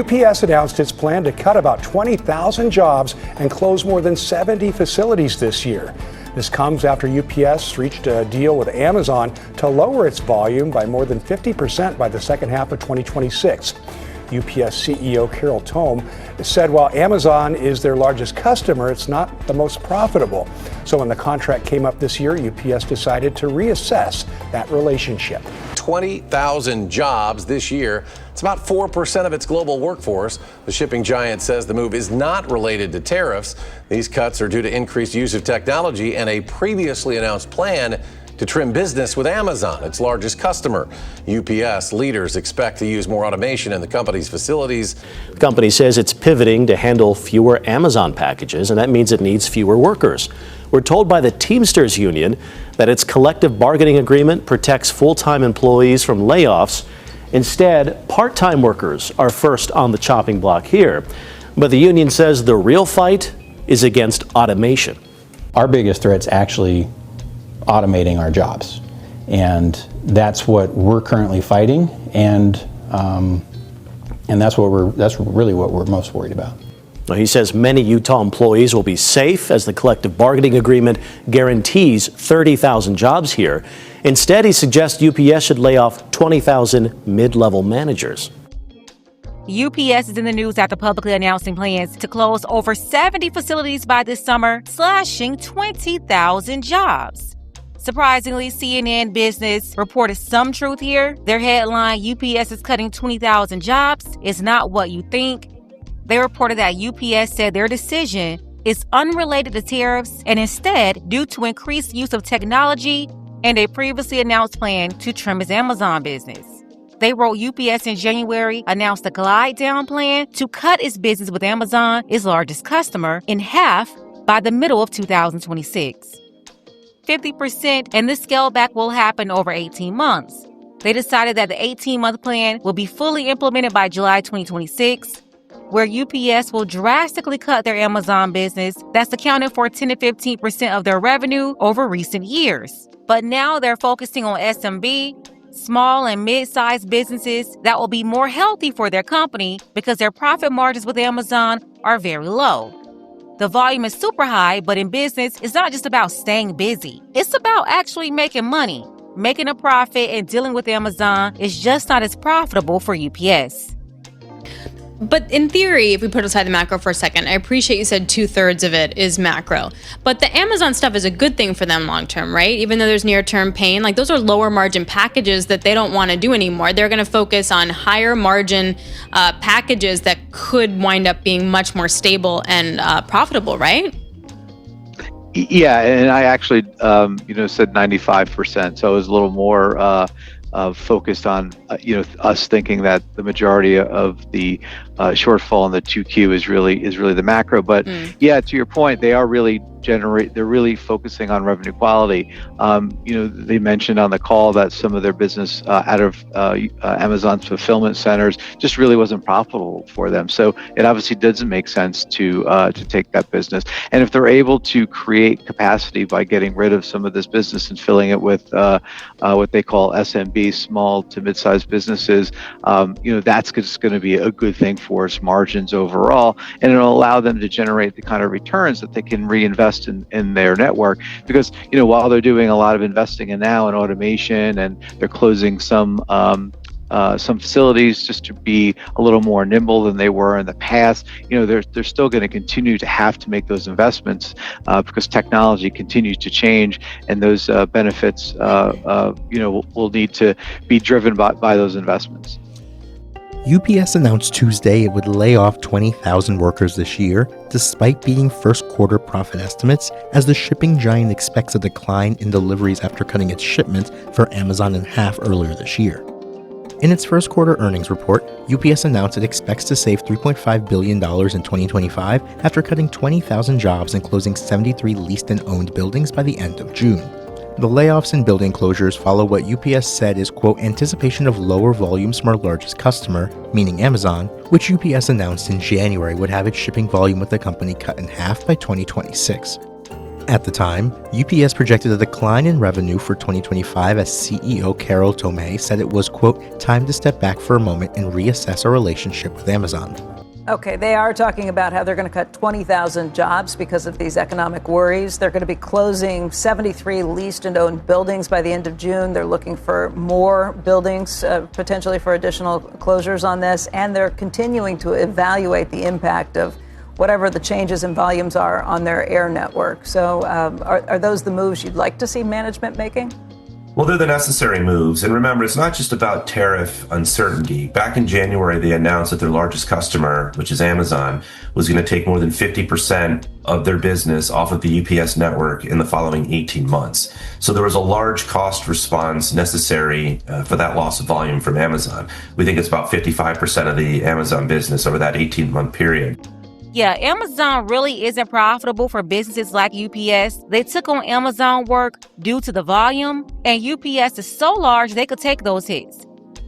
UPS announced its plan to cut about 20,000 jobs and close more than 70 facilities this year. This comes after UPS reached a deal with Amazon to lower its volume by more than 50% by the second half of 2026. UPS CEO Carol Tome said while Amazon is their largest customer, it's not the most profitable. So when the contract came up this year, UPS decided to reassess that relationship. 20,000 jobs this year. It's about 4% of its global workforce. The shipping giant says the move is not related to tariffs. These cuts are due to increased use of technology and a previously announced plan to trim business with Amazon, its largest customer. UPS leaders expect to use more automation in the company's facilities. The company says it's pivoting to handle fewer Amazon packages, and that means it needs fewer workers. We're told by the Teamsters Union that its collective bargaining agreement protects full-time employees from layoffs. Instead, part-time workers are first on the chopping block here. But the union says the real fight is against automation. Our biggest threat's actually automating our jobs, and that's what we're currently fighting, and that's really what we're most worried about. Now, he says many Utah employees will be safe as the collective bargaining agreement guarantees 30,000 jobs here. Instead, he suggests UPS should lay off 20,000 mid-level managers. UPS is in the news after publicly announcing plans to close over 70 facilities by this summer, slashing 20,000 jobs. Surprisingly, CNN Business reported some truth here. Their headline, UPS is cutting 20,000 jobs, is not what you think. They reported that UPS said their decision is unrelated to tariffs and instead due to increased use of technology and a previously announced plan to trim its Amazon business. They wrote UPS in January announced a glide down plan to cut its business with Amazon, its largest customer, in half by the middle of 2026. 50%, and this scale back will happen over 18 months. They decided that the 18-month plan will be fully implemented by July 2026, where UPS will drastically cut their Amazon business that's accounted for 10 to 15% of their revenue over recent years. But now they're focusing on SMB, small and mid-sized businesses that will be more healthy for their company because their profit margins with Amazon are very low. The volume is super high, but in business, it's not just about staying busy. It's about actually making money. Making a profit and dealing with Amazon is just not as profitable for UPS. But in theory, if we put aside the macro for a second, I appreciate you said 2/3 of it is macro. But the Amazon stuff is a good thing for them long term, right? Even though there's near-term pain, like those are lower margin packages that they don't want to do anymore. They're going to focus on higher margin packages that could wind up being much more stable and profitable, right? Yeah, and I actually, said 95%. So I was a little more focused on, us thinking that the majority of the shortfall in the 2Q is really the macro. But yeah, to your point, they're really focusing on revenue quality. They mentioned on the call that some of their business out of Amazon's fulfillment centers just really wasn't profitable for them. So it obviously doesn't make sense to take that business. And if they're able to create capacity by getting rid of some of this business and filling it with what they call SMB, small to mid-sized businesses, that's just going to be a good thing for its margins overall, and it'll allow them to generate the kind of returns that they can reinvest in their network. Because while they're doing a lot of investing in now in automation, and they're closing some facilities just to be a little more nimble than they were in the past, they're still going to continue to have to make those investments because technology continues to change, and those benefits will need to be driven by those investments. UPS announced Tuesday it would lay off 20,000 workers this year, despite beating first quarter profit estimates, as the shipping giant expects a decline in deliveries after cutting its shipments for Amazon in half earlier this year. In its first quarter earnings report, UPS announced it expects to save $3.5 billion in 2025 after cutting 20,000 jobs and closing 73 leased and owned buildings by the end of June. The layoffs and building closures follow what UPS said is, quote, anticipation of lower volumes from our largest customer, meaning Amazon, which UPS announced in January would have its shipping volume with the company cut in half by 2026. At the time, UPS projected a decline in revenue for 2025 as CEO Carol Tomé said it was, quote, time to step back for a moment and reassess our relationship with Amazon. Okay, they are talking about how they're going to cut 20,000 jobs because of these economic worries. They're going to be closing 73 leased and owned buildings by the end of June. They're looking for more buildings, potentially for additional closures on this, and they're continuing to evaluate the impact of whatever the changes in volumes are on their air network. So are those the moves you'd like to see management making? Well, they're the necessary moves. And remember, it's not just about tariff uncertainty. Back in January, they announced that their largest customer, which is Amazon, was going to take more than 50% of their business off of the UPS network in the following 18 months. So there was a large cost response necessary for that loss of volume from Amazon. We think it's about 55% of the Amazon business over that 18-month period. Yeah, Amazon really isn't profitable for businesses like UPS. They took on Amazon work due to the volume, and UPS is so large they could take those hits.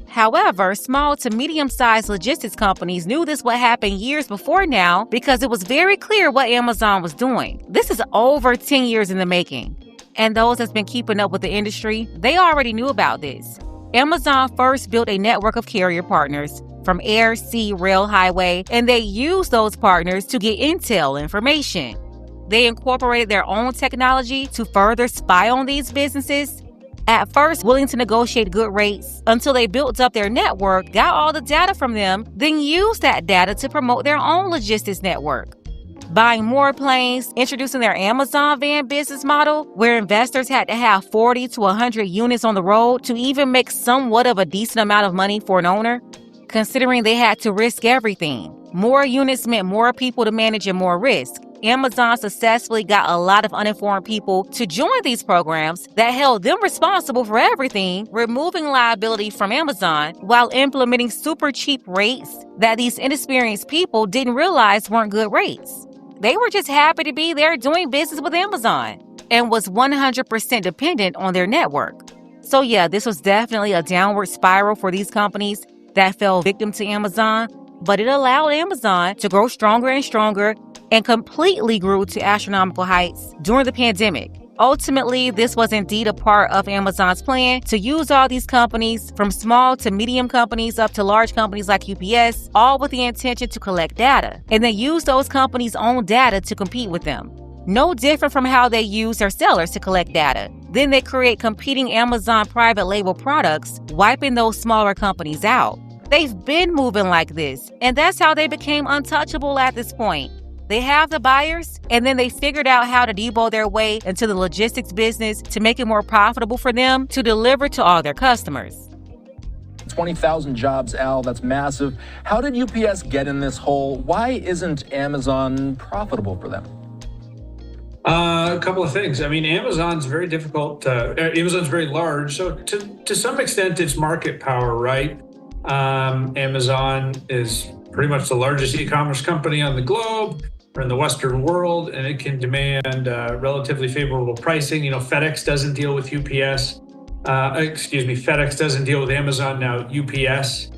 However, small to medium-sized logistics companies knew this would happen years before now because it was very clear what Amazon was doing. This is over 10 years in the making. And those that's been keeping up with the industry, they already knew about this. Amazon first built a network of carrier partners from air, sea, rail, highway, and they used those partners to get intel information. They incorporated their own technology to further spy on these businesses. At first, willing to negotiate good rates until they built up their network, got all the data from them, then used that data to promote their own logistics network. Buying more planes, introducing their Amazon van business model, where investors had to have 40 to 100 units on the road to even make somewhat of a decent amount of money for an owner. Considering they had to risk everything. More units meant more people to manage and more risk. Amazon successfully got a lot of uninformed people to join these programs that held them responsible for everything, removing liability from Amazon while implementing super cheap rates that these inexperienced people didn't realize weren't good rates. They were just happy to be there doing business with Amazon and was 100% dependent on their network. So yeah, this was definitely a downward spiral for these companies that fell victim to Amazon, but it allowed Amazon to grow stronger and stronger and completely grew to astronomical heights during the pandemic. Ultimately, this was indeed a part of Amazon's plan to use all these companies, from small to medium companies up to large companies like UPS, all with the intention to collect data, and then use those companies' own data to compete with them. No different from how they use their sellers to collect data. Then they create competing Amazon private label products, wiping those smaller companies out. They've been moving like this, and that's how they became untouchable at this point. They have the buyers, and then they figured out how to debow their way into the logistics business to make it more profitable for them to deliver to all their customers. 20,000 jobs, Al, that's massive. How did UPS get in this hole? Why isn't Amazon profitable for them? A couple of things. I mean, Amazon's very difficult. Amazon's very large, so to some extent, it's market power, right? Amazon is pretty much the largest e-commerce company on the globe or in the Western world, and it can demand relatively favorable pricing. You know, FedEx doesn't deal with UPS. FedEx doesn't deal with Amazon now. UPS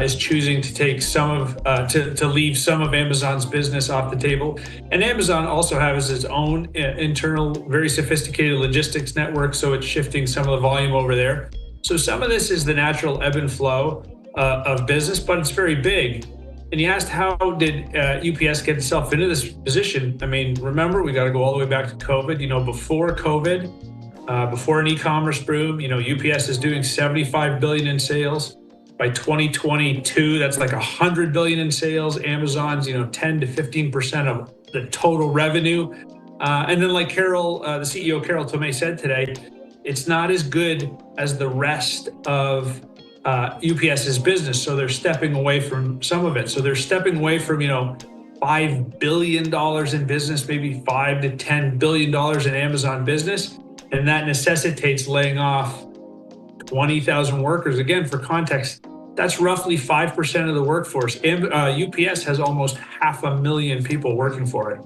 is choosing to take to leave some of Amazon's business off the table. And Amazon also has its own internal, very sophisticated logistics network, so it's shifting some of the volume over there. So some of this is the natural ebb and flow of business, but it's very big. And you asked, how did UPS get itself into this position? I mean, remember, we got to go all the way back to COVID. You know, before COVID, before an e-commerce boom, you know, UPS is doing $75 billion in sales. By 2022, that's like $100 billion in sales. Amazon's, 10 to 15% of the total revenue. And then, like the CEO Carol Tomé said today, it's not as good as the rest of UPS's business. So they're stepping away from some of it. So they're stepping away from, $5 billion in business, maybe $5 to $10 billion in Amazon business. And that necessitates laying off 20,000 workers. Again, for context, that's roughly 5% of the workforce. UPS has almost 500,000 people working for it.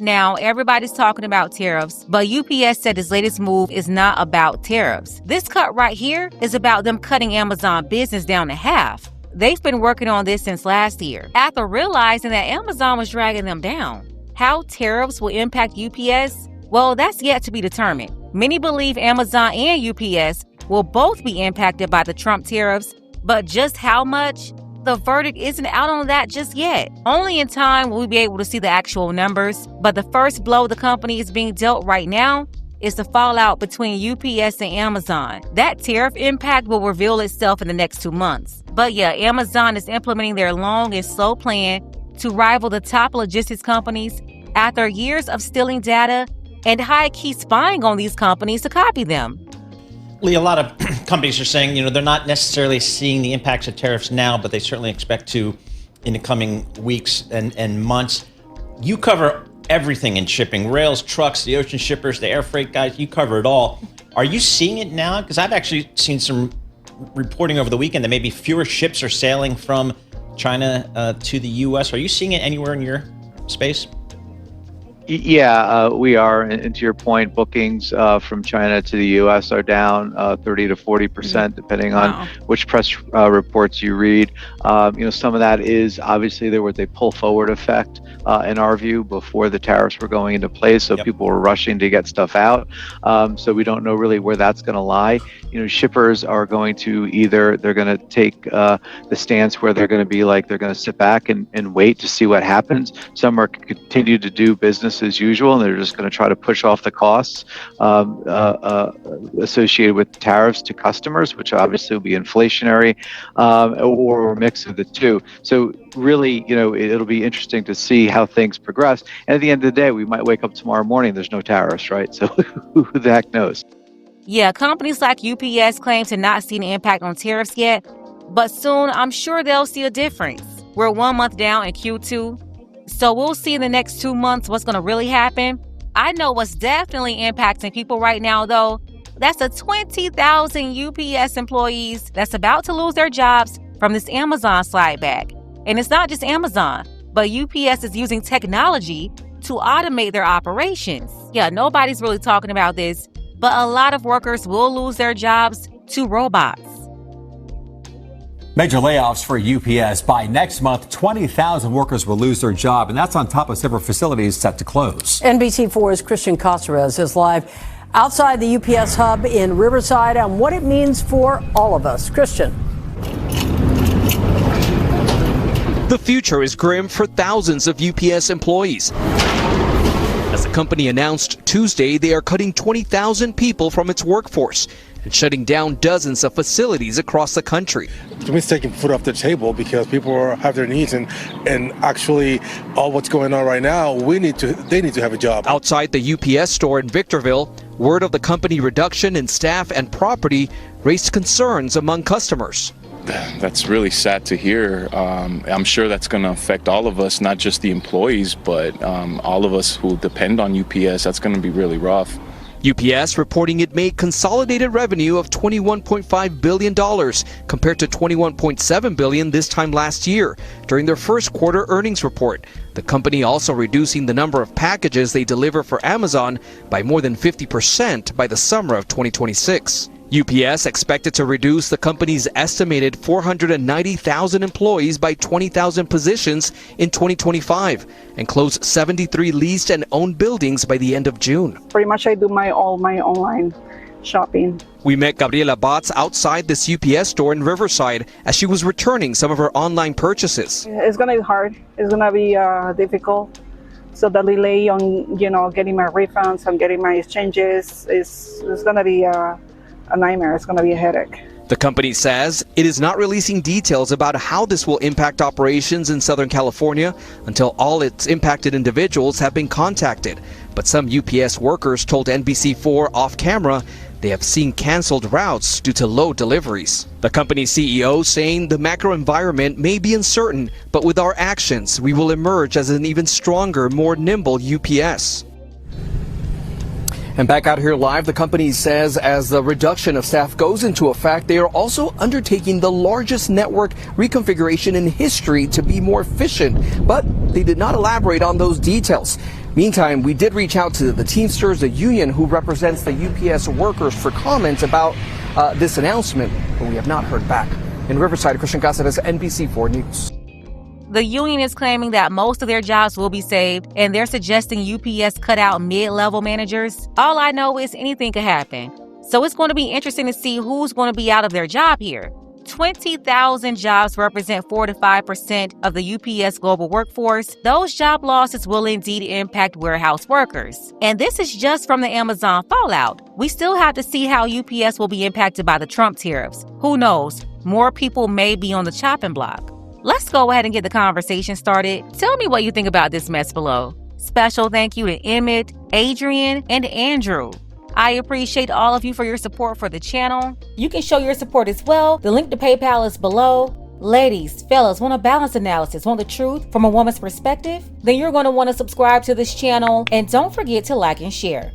Now, everybody's talking about tariffs, but UPS said its latest move is not about tariffs. This cut right here is about them cutting Amazon business down to half. They've been working on this since last year, after realizing that Amazon was dragging them down. How tariffs will impact UPS? Well, that's yet to be determined. Many believe Amazon and UPS will both be impacted by the Trump tariffs, but just how much? The verdict isn't out on that just yet. Only in time will we be able to see the actual numbers, but the first blow the company is being dealt right now is the fallout between UPS and Amazon. That tariff impact will reveal itself in the next 2 months. But yeah, Amazon is implementing their long and slow plan to rival the top logistics companies after years of stealing data and high-key spying on these companies to copy them. Lee, a lot of companies are saying, they're not necessarily seeing the impacts of tariffs now, but they certainly expect to in the coming weeks and months. You cover everything in shipping, rails, trucks, the ocean shippers, the air freight guys, you cover it all. Are you seeing it now? Because I've actually seen some reporting over the weekend that maybe fewer ships are sailing from China to the U.S. Are you seeing it anywhere in your space? Yeah, we are. And to your point, bookings from China to the U.S. are down 30 to 40%, depending on which press reports you read. Some of that is obviously there was a pull forward effect in our view before the tariffs were going into place. So people were rushing to get stuff out. So we don't know really where that's going to lie. Shippers are going to they're going to take the stance where they're going to be like, they're going to sit back and wait to see what happens. Some are continue to do business as usual, and they're just going to try to push off the costs associated with tariffs to customers, which obviously will be inflationary, or a mix of the two. So really, it'll be interesting to see how things progress. And at the end of the day, we might wake up tomorrow morning, there's no tariffs, right? So who the heck knows? Yeah, companies like UPS claim to not see an impact on tariffs yet, but soon I'm sure they'll see a difference. We're 1 month down in Q2. So we'll see in the next 2 months what's going to really happen. I know what's definitely impacting people right now, though. That's the 20,000 UPS employees that's about to lose their jobs from this Amazon slide back. And it's not just Amazon, but UPS is using technology to automate their operations. Yeah, nobody's really talking about this, but a lot of workers will lose their jobs to robots. Major layoffs for UPS. By next month, 20,000 workers will lose their job, and that's on top of several facilities set to close. NBC4's Christian Caceres is live outside the UPS hub in Riverside on what it means for all of us. Christian. The future is grim for thousands of UPS employees. As the company announced Tuesday, they are cutting 20,000 people from its workforce and shutting down dozens of facilities across the country. To me, it's taking food off the table because people have their needs, and actually all what's going on right now, they need to have a job. Outside the UPS store in Victorville, word of the company reduction in staff and property raised concerns among customers. That's really sad to hear. I'm sure that's going to affect all of us, not just the employees, but all of us who depend on UPS. That's going to be really rough. UPS reporting it made consolidated revenue of $21.5 billion compared to $21.7 billion this time last year during their first quarter earnings report. The company also reducing the number of packages they deliver for Amazon by more than 50% by the summer of 2026. UPS expected to reduce the company's estimated 490,000 employees by 20,000 positions in 2025 and close 73 leased and owned buildings by the end of June. Pretty much I do all my online shopping. We met Gabriela Batz outside this UPS store in Riverside as she was returning some of her online purchases. It's going to be hard. It's going to be difficult. So the delay on, getting my refunds and getting my exchanges is going to be a nightmare. It's going to be a headache. The company says it is not releasing details about how this will impact operations in Southern California until all its impacted individuals have been contacted. But some UPS workers told NBC4 off camera they have seen canceled routes due to low deliveries. The company CEO saying the macro environment may be uncertain, but with our actions, we will emerge as an even stronger, more nimble UPS. And back out here live, the company says as the reduction of staff goes into effect, they are also undertaking the largest network reconfiguration in history to be more efficient. But they did not elaborate on those details. Meantime, we did reach out to the Teamsters, the union who represents the UPS workers, for comments about this announcement, but we have not heard back. In Riverside, Christian Caceres, NBC4 News. The union is claiming that most of their jobs will be saved, and they're suggesting UPS cut out mid-level managers. All I know is anything could happen. So it's going to be interesting to see who's going to be out of their job here. 20,000 jobs represent 4 to 5% of the UPS global workforce. Those job losses will indeed impact warehouse workers. And this is just from the Amazon fallout. We still have to see how UPS will be impacted by the Trump tariffs. Who knows? More people may be on the chopping block. Let's go ahead and get the conversation started. Tell me what you think about this mess below. Special thank you to Emmett, Adrian, and Andrew. I appreciate all of you for your support for the channel. You can show your support as well. The link to PayPal is below. Ladies, fellas, want a balanced analysis, want the truth from a woman's perspective? Then you're going to want to subscribe to this channel, and don't forget to like and share.